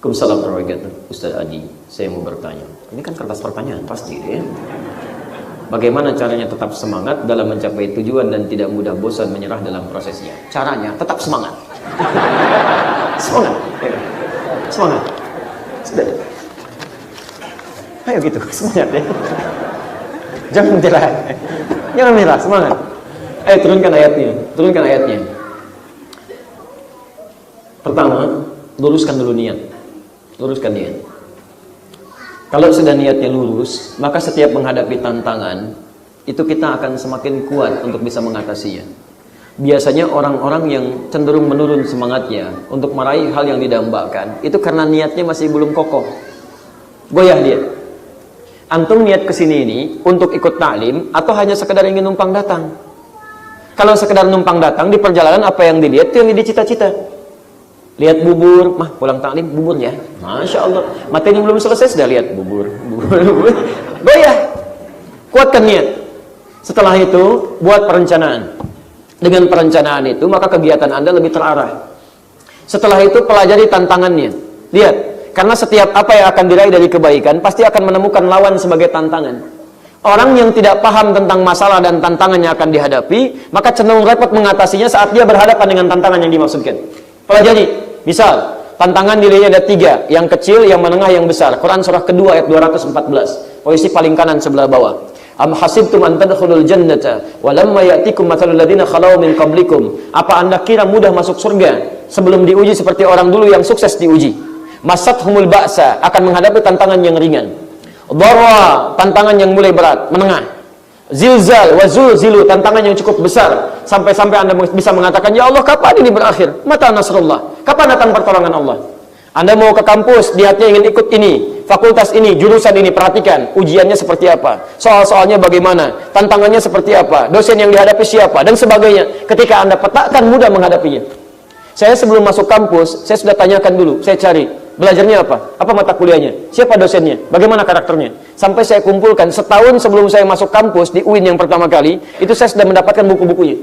Waalaikumsalam warahmatullahi wabarakatuh. Ustaz Adi, saya mau bertanya. Ini kan kertas pertanyaan pasti ya. Bagaimana caranya tetap semangat dalam mencapai tujuan dan tidak mudah bosan menyerah dalam prosesnya? Caranya tetap semangat. Semangat. Semangat. Sudah. Ayo gitu, semangat ya. Jangan menyerah. Jangan menyerah, semangat. Ayo turunkan ayatnya. Turunkan ayatnya. Pertama, luruskan dulu niat. Luruskan niat. Kalau sudah niatnya lurus, maka setiap menghadapi tantangan itu kita akan semakin kuat untuk bisa mengatasinya. Biasanya orang-orang yang cenderung menurun semangatnya untuk meraih hal yang didambakan itu karena niatnya masih belum kokoh. Goyah dia. Antum niat kesini ini untuk ikut taklim atau hanya sekedar ingin numpang datang? Kalau sekedar numpang datang di perjalanan, apa yang dilihat itu yang dicita-cita. Lihat bubur, mah pulang taklim bubur ya, masya Allah. Materi belum selesai sudah lihat bubur. Goyah, kuatkan niat. Setelah itu buat perencanaan. Dengan perencanaan itu maka kegiatan Anda lebih terarah. Setelah itu pelajari tantangannya. Lihat, karena setiap apa yang akan diraih dari kebaikan pasti akan menemukan lawan sebagai tantangan. Orang yang tidak paham tentang masalah dan tantangan yang akan dihadapi, maka cenderung repot mengatasinya saat dia berhadapan dengan tantangan yang dimaksudkan. Pelajari, misal tantangan nilainya ada 3, yang kecil, yang menengah, yang besar. Quran surah kedua ayat 214, posisi paling kanan sebelah bawah. Am hasibtum an tadkhulul jannata wa lamma ya'tikum mathalul ladzina khalau min qablikum. Apa Anda kira mudah masuk surga sebelum diuji seperti orang dulu yang sukses diuji? Masathumul ba'sa, akan menghadapi tantangan yang ringan. Dharra, tantangan yang mulai berat, menengah. Zilzal wa zulzilu, tantangan yang cukup besar, sampai-sampai Anda bisa mengatakan, ya Allah, kapan ini berakhir? Mata nasrullah, kapan datang pertolongan Allah? Anda mau ke kampus, niatnya ingin ikut ini, fakultas ini, jurusan ini, perhatikan ujiannya seperti apa, soal-soalnya bagaimana, tantangannya seperti apa, dosen yang dihadapi siapa, dan sebagainya. Ketika Anda petakan, mudah menghadapinya. Saya sebelum masuk kampus, saya sudah tanyakan dulu, saya cari belajarnya apa mata kuliahnya, siapa dosennya, bagaimana karakternya, sampai saya kumpulkan. Setahun sebelum saya masuk kampus di UIN yang pertama kali, itu saya sudah mendapatkan buku-bukunya.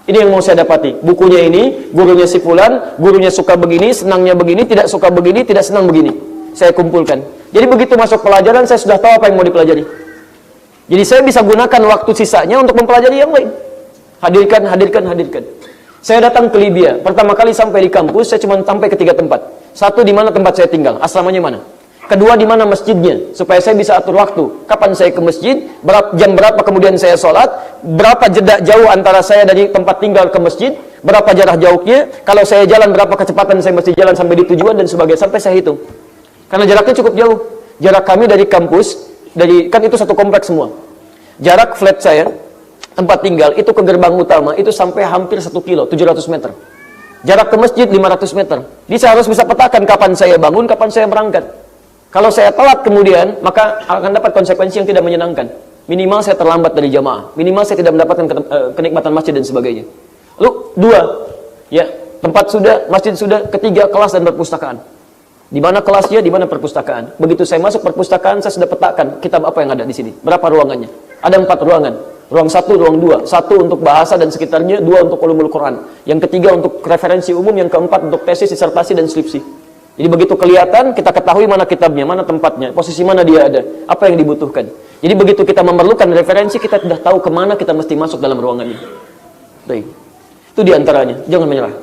Ini yang mau saya dapati, bukunya ini, gurunya si fulan, gurunya suka begini, senangnya begini, tidak suka begini, tidak senang begini, saya kumpulkan. Jadi begitu masuk pelajaran, saya sudah tahu apa yang mau dipelajari. Jadi saya bisa gunakan waktu sisanya untuk mempelajari yang lain. Hadirkan. Saya datang ke Libya, pertama kali sampai di kampus, saya cuma sampai ke 3 tempat. Satu, di mana tempat saya tinggal, asramanya mana. Kedua, di mana masjidnya, supaya saya bisa atur waktu. Kapan saya ke masjid, jam berapa kemudian saya sholat, berapa jeda jauh antara saya dari tempat tinggal ke masjid, berapa jarak jauhnya, kalau saya jalan berapa kecepatan saya mesti jalan sampai di tujuan, dan sebagainya, sampai saya hitung. Karena jaraknya cukup jauh. Jarak kami dari kampus, kan itu satu kompleks semua. Jarak flat saya, tempat tinggal, itu ke gerbang utama, itu sampai hampir 1 kilo, 700 meter. Jarak ke masjid 500 meter. Jadi saya harus bisa petakan kapan saya bangun, kapan saya berangkat. Kalau saya telat kemudian, maka akan dapat konsekuensi yang tidak menyenangkan. Minimal saya terlambat dari jamaah, minimal saya tidak mendapatkan kenikmatan masjid dan sebagainya. Lalu 2, ya, tempat sudah, masjid sudah, ketiga, kelas dan perpustakaan. Di mana kelasnya, di mana perpustakaan. Begitu saya masuk perpustakaan, saya sudah petakan kitab apa yang ada di sini, berapa ruangannya. Ada 4 ruangan. Ruang 1, ruang 2. 1 untuk bahasa dan sekitarnya, 2 untuk ulumul Quran. Yang ketiga untuk referensi umum, yang keempat untuk tesis, disertasi, dan skripsi. Jadi begitu kelihatan, kita ketahui mana kitabnya, mana tempatnya, posisi mana dia ada, apa yang dibutuhkan. Jadi begitu kita memerlukan referensi, kita sudah tahu kemana kita mesti masuk dalam ruangan ini. Baik. Itu diantaranya, jangan menyerah.